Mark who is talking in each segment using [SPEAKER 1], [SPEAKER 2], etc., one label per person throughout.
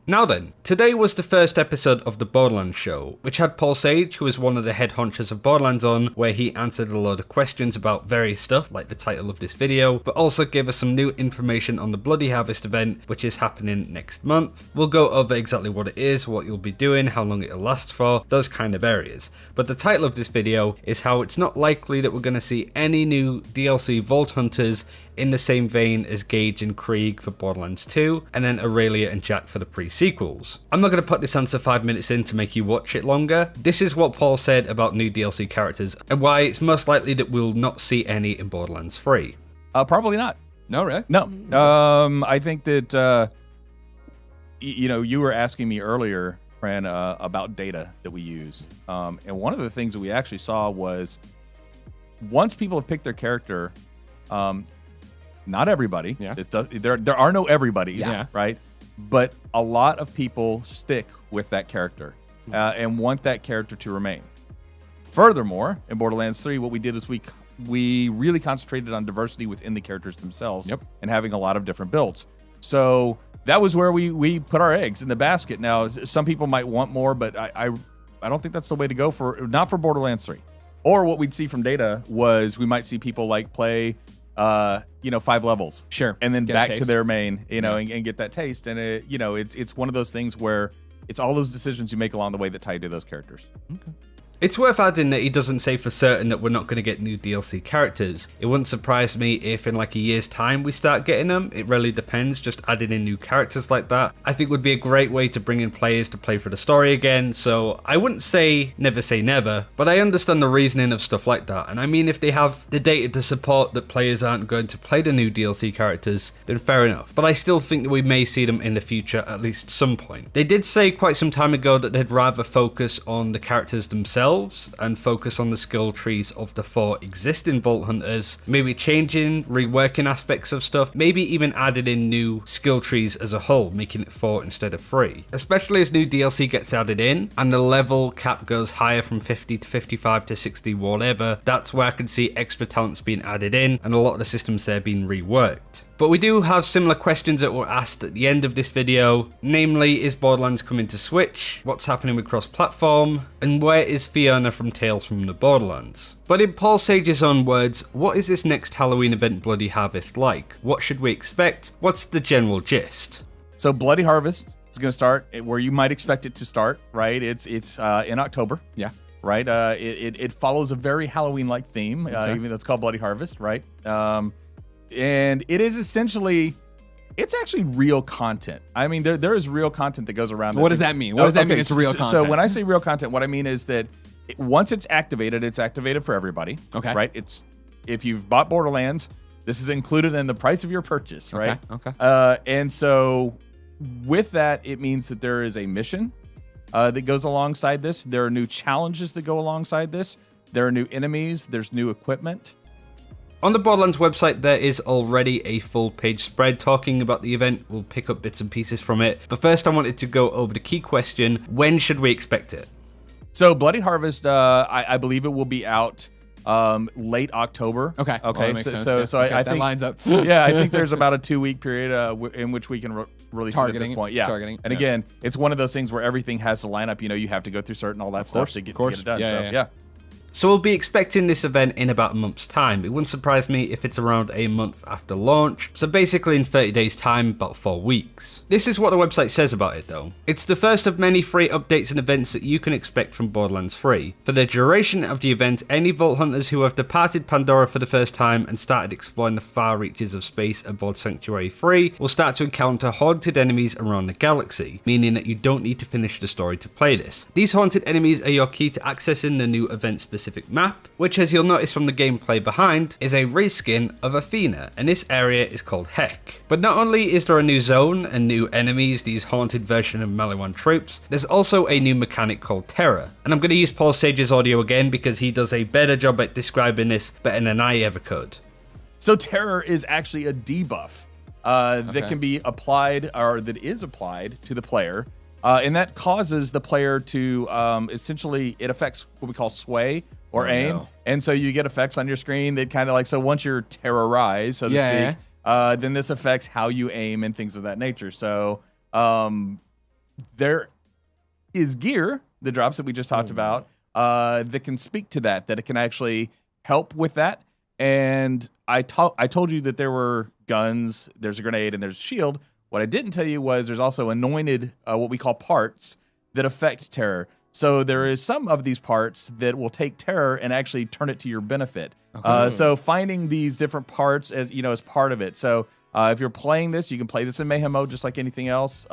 [SPEAKER 1] Now then, today was the first episode of the Borderlands show, which had Paul Sage, who is one of the head honchos of Borderlands on, where he answered a load of questions about various stuff, like the title of this video, but also gave us some new information on the Bloody Harvest event, which is happening next month. We'll go over exactly what it is, what you'll be doing, how long it'll last for, those kind of areas. But the title of this video is how it's not likely that we're going to see any new DLC Vault Hunters in the same vein as Gage and Krieg for Borderlands 2, and then Aurelia and Jack for the pre-sequels. I'm not going to put this answer 5 minutes in to make you watch it longer. This is what Paul said about new DLC characters, and why it's most likely that we'll not see any in Borderlands 3.
[SPEAKER 2] Probably not.
[SPEAKER 3] No, really?
[SPEAKER 2] No. I think that, you were asking me earlier, Fran, about data that we use. And one of the things that we actually saw was once people have picked their character, not everybody.
[SPEAKER 3] Yeah.
[SPEAKER 2] There are no everybody's,
[SPEAKER 3] Yeah.
[SPEAKER 2] right? But a lot of people stick with that character and want that character to remain. Furthermore, in Borderlands 3, what we did is we really concentrated on diversity within the characters themselves and having a lot of different builds. So that was where we put our eggs in the basket. Now, some people might want more, but I don't think that's the way to go not for Borderlands 3. Or what we'd see from data was we might see people like play 5 levels.
[SPEAKER 3] Sure.
[SPEAKER 2] And then
[SPEAKER 3] Get
[SPEAKER 2] back
[SPEAKER 3] a
[SPEAKER 2] to
[SPEAKER 3] taste.
[SPEAKER 2] their main, and get that taste. And it's one of those things where it's all those decisions you make along the way that tie you to those characters.
[SPEAKER 3] Okay.
[SPEAKER 1] It's worth adding that he doesn't say for certain that we're not going to get new DLC characters. It wouldn't surprise me if in like a year's time we start getting them. It really depends. Just adding in new characters like that I think would be a great way to bring in players to play for the story again. So I wouldn't say never, but I understand the reasoning of stuff like that. And I mean, if they have the data to support that players aren't going to play the new DLC characters, then fair enough. But I still think that we may see them in the future at least some point. They did say quite some time ago that they'd rather focus on the characters themselves and focus on the skill trees of the 4 existing Vault Hunters, maybe changing, reworking aspects of stuff, maybe even adding in new skill trees as a whole, making it 4 instead of 3. Especially as new DLC gets added in and the level cap goes higher from 50 to 55 to 60, whatever, that's where I can see extra talents being added in and a lot of the systems there being reworked. But we do have similar questions that were asked at the end of this video, namely, is Borderlands coming to Switch? What's happening with cross-platform? And where is Fiona from Tales from the Borderlands? But in Paul Sage's own words, what is this next Halloween event Bloody Harvest like? What should we expect? What's the general gist?
[SPEAKER 2] So Bloody Harvest is going to start where you might expect it to start, right? It's in October.
[SPEAKER 3] Yeah.
[SPEAKER 2] Right? It follows a very Halloween-like theme, even though it's called Bloody Harvest, right? And it is essentially, it's actually real content. I mean, there is real content that goes around this.
[SPEAKER 3] What does that mean? What does that mean it's real content?
[SPEAKER 2] So when I say real content, what I mean is that once it's activated for everybody.
[SPEAKER 3] Okay.
[SPEAKER 2] Right? If you've bought Borderlands, this is included in the price of your purchase, right?
[SPEAKER 3] Okay.
[SPEAKER 2] And so with that, it means that there is a mission that goes alongside this. There are new challenges that go alongside this. There are new enemies. There's new equipment.
[SPEAKER 1] On the Borderlands website, there is already a full page spread talking about the event. We'll pick up bits and pieces from it. But first, I wanted to go over the key question: when should we expect it?
[SPEAKER 2] So Bloody Harvest, I believe it will be out late October.
[SPEAKER 3] Okay. Well, that makes sense.
[SPEAKER 2] So
[SPEAKER 3] Okay,
[SPEAKER 2] I
[SPEAKER 3] that
[SPEAKER 2] think
[SPEAKER 3] lines up.
[SPEAKER 2] Yeah, I think there's about a 2-week period in which we can release it at this point. Yeah.
[SPEAKER 3] Targeting.
[SPEAKER 2] And again, it's one of those things where everything has to line up. You have to go through certain all that stuff to get it done.
[SPEAKER 3] Yeah.
[SPEAKER 1] So we'll be expecting this event in about a month's time. It wouldn't surprise me if it's around a month after launch, so basically in 30 days time, about 4 weeks. This is what the website says about it though. It's the first of many free updates and events that you can expect from Borderlands 3. For the duration of the event, any Vault Hunters who have departed Pandora for the first time and started exploring the far reaches of space aboard Sanctuary 3 will start to encounter haunted enemies around the galaxy, meaning that you don't need to finish the story to play this. These haunted enemies are your key to accessing the new event-specific map, which, as you'll notice from the gameplay behind, is a reskin of Athena, and this area is called Heck. But not only is there a new zone and new enemies, these haunted version of Maliwan troops, there's also a new mechanic called Terror. And I'm going to use Paul Sage's audio again because he does a better job at describing this better than I ever could.
[SPEAKER 2] So Terror is actually a debuff that can be applied, or that is applied to the player. And that causes the player to essentially, it affects what we call sway or aim.
[SPEAKER 3] No.
[SPEAKER 2] And so you get effects on your screen that kind of like, so once you're terrorized, so to speak, then this affects how you aim and things of that nature. So there is gear, the drops that we just talked about, that can speak to that it can actually help with that. And I told you that there were guns, there's a grenade, and there's a shield. What I didn't tell you was there's also anointed, what we call parts, that affect terror. So there is some of these parts that will take terror and actually turn it to your benefit. Okay. So finding these different parts as part of it. So if you're playing this, you can play this in Mayhem mode just like anything else.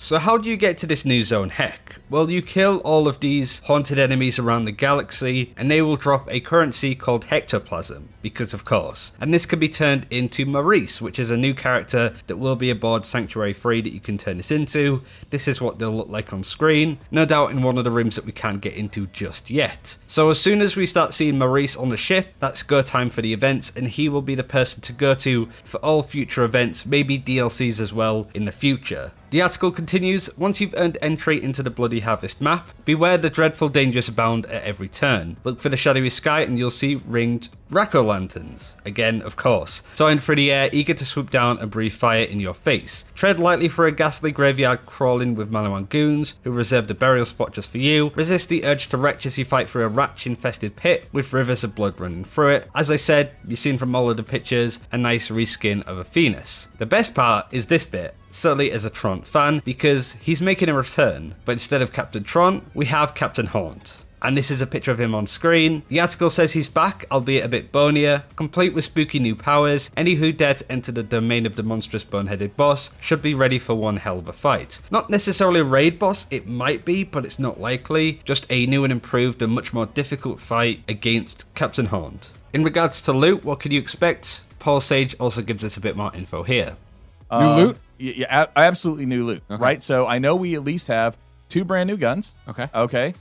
[SPEAKER 1] So how do you get to this new zone Heck? Well, you kill all of these haunted enemies around the galaxy, and they will drop a currency called Hectoplasm, because of course. And this can be turned into Maurice, which is a new character that will be aboard Sanctuary 3 that you can turn this into. This is what they'll look like on screen, no doubt in one of the rooms that we can't get into just yet. So as soon as we start seeing Maurice on the ship, that's go time for the events, and he will be the person to go to for all future events, maybe DLCs as well in the future. The article continues, once you've earned entry into the Bloody Harvest map, beware the dreadful dangers abound at every turn. Look for the shadowy sky and you'll see ringed Rack-o'-lanterns. Again, of course. Soaring through the air, eager to swoop down and breathe fire in your face. Tread lightly through a ghastly graveyard crawling with Maliwan goons, who reserved a burial spot just for you. Resist the urge to retch as you fight through a ratch-infested pit with rivers of blood running through it. As I said, you've seen from all of the pictures, a nice reskin of Athenas. The best part is this bit. Certainly as a Tron fan, because he's making a return, but instead of Captain Tron, we have Captain Haunt. And this is a picture of him on screen. The article says he's back, albeit a bit bonier, complete with spooky new powers. Any who dare to enter the domain of the monstrous boneheaded boss should be ready for one hell of a fight. Not necessarily a raid boss, it might be, but it's not likely. Just a new and improved and much more difficult fight against Captain Haunt. In regards to loot, what can you expect? Paul Sage also gives us a bit more info here.
[SPEAKER 3] New loot?
[SPEAKER 2] Yeah, absolutely new loot, right? So I know we at least have 2 brand new guns. Okay.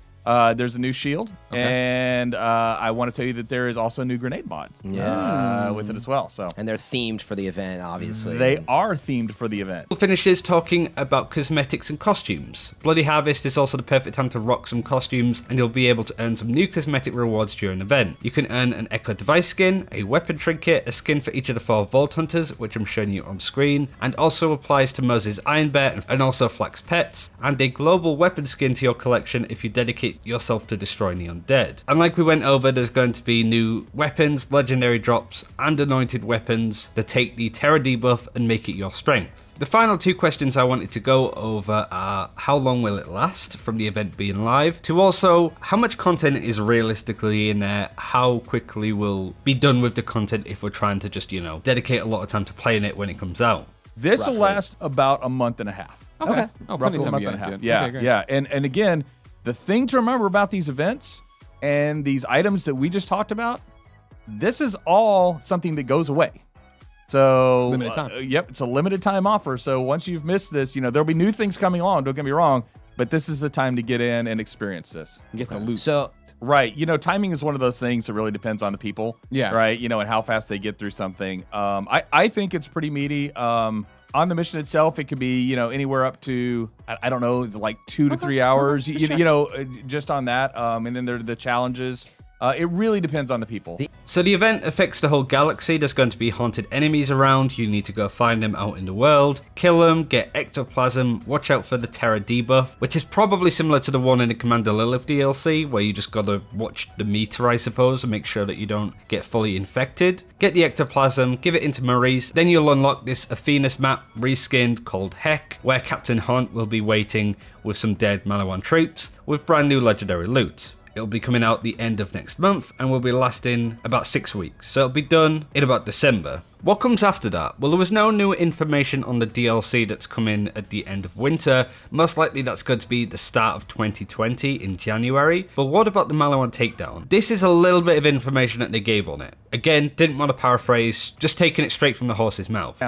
[SPEAKER 2] There's a new shield, and I want to tell you that there is also a new grenade mod with it as well. So,
[SPEAKER 4] and they're themed for the event, obviously.
[SPEAKER 2] They are themed for the event.
[SPEAKER 1] Finishes talking about cosmetics and costumes. Bloody Harvest is also the perfect time to rock some costumes, and you'll be able to earn some new cosmetic rewards during the event. You can earn an Echo device skin, a weapon trinket, a skin for each of the 4 Vault Hunters, which I'm showing you on screen, and also applies to Moses Iron Bear and also Flax Pets, and a global weapon skin to your collection if you dedicate yourself to destroying the undead. And like we went over, there's going to be new weapons, legendary drops, and anointed weapons that take the terror debuff and make it your strength. The final 2 questions I wanted to go over are how long will it last from the event being live, to also how much content is realistically in there, how quickly we'll be done with the content if we're trying to just, dedicate a lot of time to playing it when it comes out.
[SPEAKER 2] This will last about a month and a half.
[SPEAKER 3] Okay. Oh, plenty of time
[SPEAKER 2] month
[SPEAKER 3] to
[SPEAKER 2] and a
[SPEAKER 3] get
[SPEAKER 2] half.
[SPEAKER 3] into it.
[SPEAKER 2] Yeah,
[SPEAKER 3] Okay, great.
[SPEAKER 2] yeah. And again, the thing to remember about these events and these items that we just talked about, this is all something that goes away. So,
[SPEAKER 3] limited time.
[SPEAKER 2] Yep, it's a limited time offer. So once you've missed this, there'll be new things coming along. Don't get me wrong, but this is the time to get in and experience this.
[SPEAKER 3] Get the loot.
[SPEAKER 4] So,
[SPEAKER 2] right, timing is one of those things that really depends on the people.
[SPEAKER 3] Yeah.
[SPEAKER 2] Right, and how fast they get through something. I think it's pretty meaty. On the mission itself, it could be, anywhere up to, I don't know, it's like 2 to 3 hours, just on that. And then there are the challenges. It really depends on the people.
[SPEAKER 1] So the event affects the whole galaxy. There's going to be haunted enemies around. You need to go find them out in the world, kill them, get ectoplasm, watch out for the terror debuff, which is probably similar to the one in the Commander Lilith DLC, where you just gotta watch the meter, I suppose, and make sure that you don't get fully infected. Get the ectoplasm, give it into Maurice, then you'll unlock this Athenas map reskinned called Heck, where Captain Hunt will be waiting with some dead Maliwan troops with brand new legendary loot. It'll be coming out the end of next month and will be lasting about 6 weeks, so it'll be done in about December. What comes after that? Well, there was no new information on the DLC that's coming at the end of winter. Most likely that's going to be the start of 2020 in January. But what about the Maliwan takedown? This is a little bit of information that they gave on it. Again, didn't want to paraphrase, just taking it straight from the horse's mouth.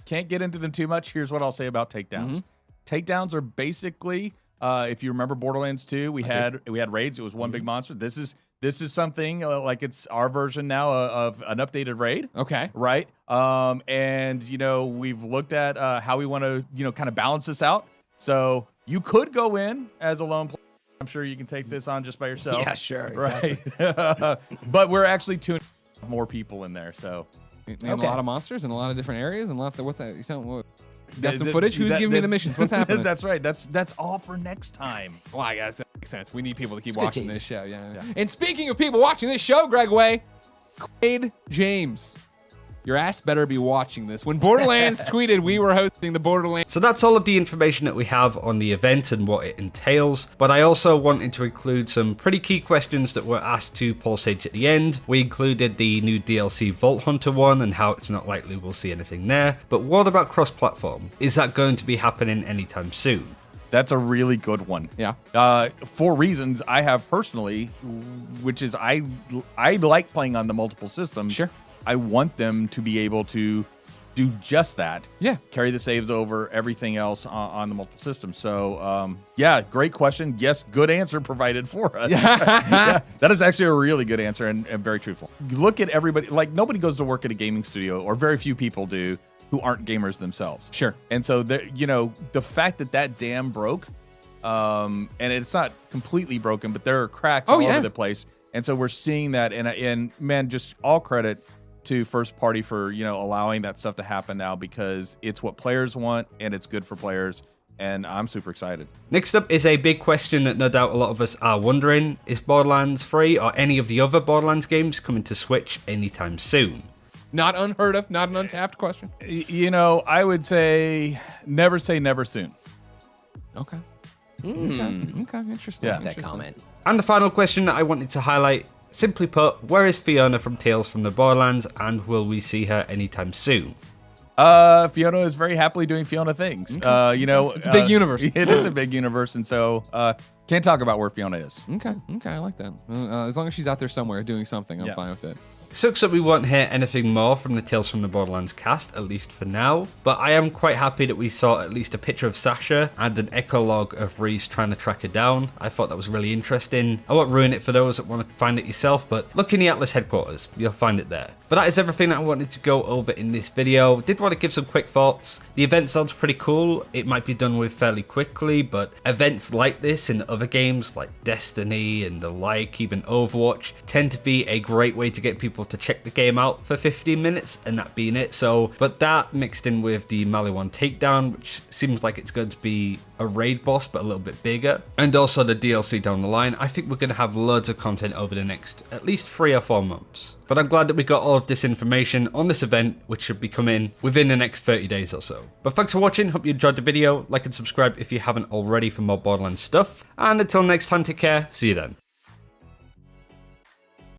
[SPEAKER 2] Can't get into them too much. Here's what I'll say about takedowns. Takedowns are basically... if you remember Borderlands 2, we had raids. It was one big monster. This is something like it's our version now of an updated raid.
[SPEAKER 3] Okay.
[SPEAKER 2] Right. And we've looked at how we want to kind of balance this out. So you could go in as a lone player. I'm sure you can take this on just by yourself.
[SPEAKER 4] Yeah, sure. Exactly.
[SPEAKER 2] Right. But we're actually tuning more people in there. So
[SPEAKER 3] And a lot of monsters and a lot of different areas and what's that? Got some footage? Who's giving me the missions? What's happening?
[SPEAKER 2] That's right. That's all for next time.
[SPEAKER 3] Well, I guess that makes sense. We need people to keep
[SPEAKER 4] good
[SPEAKER 3] watching
[SPEAKER 4] tease.
[SPEAKER 3] this show. Yeah. And speaking of people watching this show, Greg Way, Quaid James, your ass better be watching this. When Borderlands tweeted we were hosting the Borderlands.
[SPEAKER 1] So that's all of the information that we have on the event and what it entails, but I also wanted to include some pretty key questions that were asked to Paul Sage at the end. We included the new DLC Vault Hunter one and how it's not likely we'll see anything there, but what about cross-platform? Is that going to be happening anytime soon?
[SPEAKER 2] That's a really good one.
[SPEAKER 3] Yeah.
[SPEAKER 2] For reasons I have personally, which is I like playing on the multiple systems.
[SPEAKER 3] Sure.
[SPEAKER 2] I want them to be able to do just that.
[SPEAKER 3] Yeah.
[SPEAKER 2] Carry the saves over everything else on the multiple systems. So, yeah, great question. Yes, good answer provided for us. Yeah, that is actually a really good answer and very truthful. Look at everybody. Like, nobody goes to work at a gaming studio, or very few people do, who aren't gamers themselves.
[SPEAKER 3] Sure.
[SPEAKER 2] And so, the fact that dam broke, and it's not completely broken, but there are cracks all over the place. And so we're seeing that, and man, just all credit to first party for allowing that stuff to happen now, because it's what players want and it's good for players, and I'm super excited.
[SPEAKER 1] Next up is a big question that no doubt a lot of us are wondering: is Borderlands 3 or any of the other Borderlands games coming to Switch anytime soon?
[SPEAKER 3] Not unheard of, not an untapped question.
[SPEAKER 2] I would say never soon.
[SPEAKER 3] Okay. Okay, interesting.
[SPEAKER 2] Yeah.
[SPEAKER 4] That comment.
[SPEAKER 1] And the final question that I wanted to highlight: simply put, where is Fiona from Tales from the Borderlands, and will we see her anytime soon?
[SPEAKER 2] Fiona is very happily doing Fiona things.
[SPEAKER 3] It's a big universe.
[SPEAKER 2] It is a big universe, and so can't talk about where Fiona is.
[SPEAKER 3] Okay, I like that. As long as she's out there somewhere doing something, I'm fine with it.
[SPEAKER 1] Sucks that we won't hear anything more from the Tales from the Borderlands cast, at least for now, but I am quite happy that we saw at least a picture of Sasha and an echo log of Reese trying to track her down. I thought that was really interesting. I won't ruin it for those that want to find it yourself, but look in the Atlas headquarters, you'll find it there. But that is everything that I wanted to go over in this video. Did want to give some quick thoughts. The event sounds pretty cool. It might be done with fairly quickly, but events like this in other games like Destiny and the like, even Overwatch, tend to be a great way to get people to check the game out for 15 minutes and that being it. But that mixed in with the Maliwan takedown, which seems like it's going to be a raid boss but a little bit bigger, and also the DLC down the line, I think we're going to have loads of content over the next at least 3 or 4 months. But I'm glad that we got all of this information on this event, which should be coming within the next 30 days or so. But thanks for watching, hope you enjoyed the video. Like and subscribe if you haven't already for more Borderlands stuff, and until next time, take care, see you then.